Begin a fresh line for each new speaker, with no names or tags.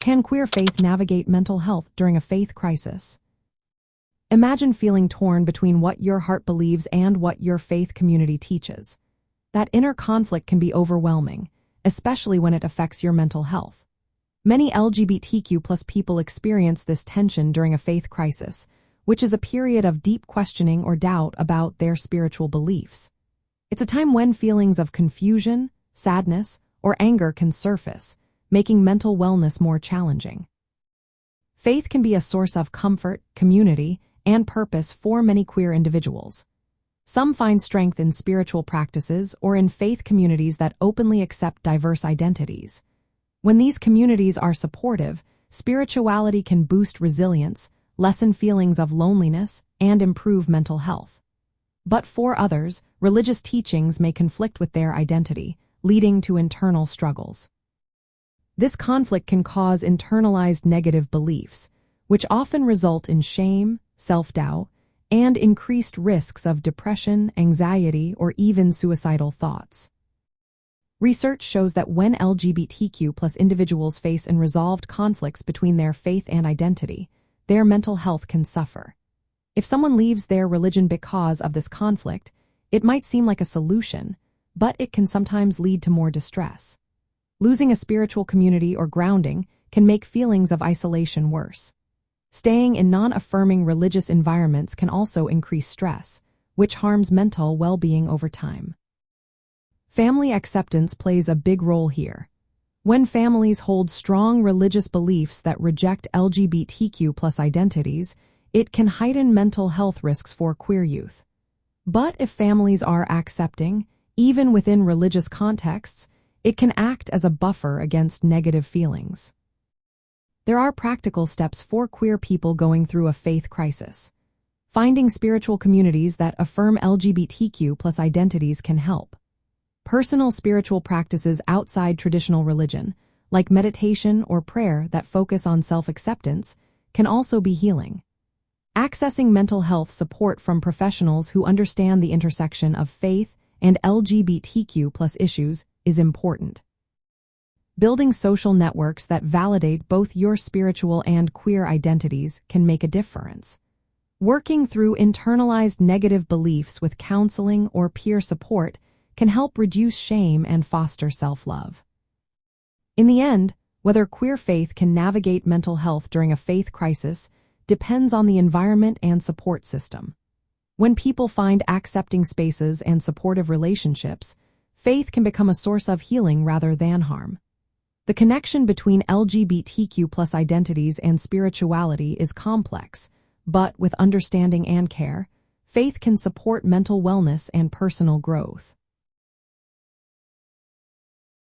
Can queer faith navigate mental health during a faith crisis? Imagine feeling torn between what your heart believes and what your faith community teaches. That inner conflict can be overwhelming, especially when it affects your mental health. Many LGBTQ+ people experience this tension during a faith crisis, which is a period of deep questioning or doubt about their spiritual beliefs. It's a time when feelings of confusion, sadness, or anger can surface, making mental wellness more challenging. Faith can be a source of comfort, community, and purpose for many queer individuals. Some find strength in spiritual practices or in faith communities that openly accept diverse identities. When these communities are supportive, spirituality can boost resilience, lessen feelings of loneliness, and improve mental health. But for others, religious teachings may conflict with their identity, leading to internal struggles. This conflict can cause internalized negative beliefs, which often result in shame, self-doubt, and increased risks of depression, anxiety, or even suicidal thoughts. Research shows that when LGBTQ+ individuals face unresolved conflicts between their faith and identity, their mental health can suffer. If someone leaves their religion because of this conflict, it might seem like a solution, but it can sometimes lead to more distress. Losing a spiritual community or grounding can make feelings of isolation worse. Staying in non-affirming religious environments can also increase stress, which harms mental well-being over time. Family acceptance plays a big role here. When families hold strong religious beliefs that reject LGBTQ+ identities, it can heighten mental health risks for queer youth. But if families are accepting, even within religious contexts, it can act as a buffer against negative feelings. There are practical steps for queer people going through a faith crisis. Finding spiritual communities that affirm LGBTQ+ identities can help. Personal spiritual practices outside traditional religion, like meditation or prayer that focus on self-acceptance, can also be healing. Accessing mental health support from professionals who understand the intersection of faith and LGBTQ+ issues is important. Building social networks that validate both your spiritual and queer identities can make a difference. Working through internalized negative beliefs with counseling or peer support can help reduce shame and foster self-love. In the end, whether queer faith can navigate mental health during a faith crisis depends on the environment and support system. When people find accepting spaces and supportive relationships, faith can become a source of healing rather than harm. The connection between LGBTQ+ identities and spirituality is complex, but with understanding and care, faith can support mental wellness and personal growth.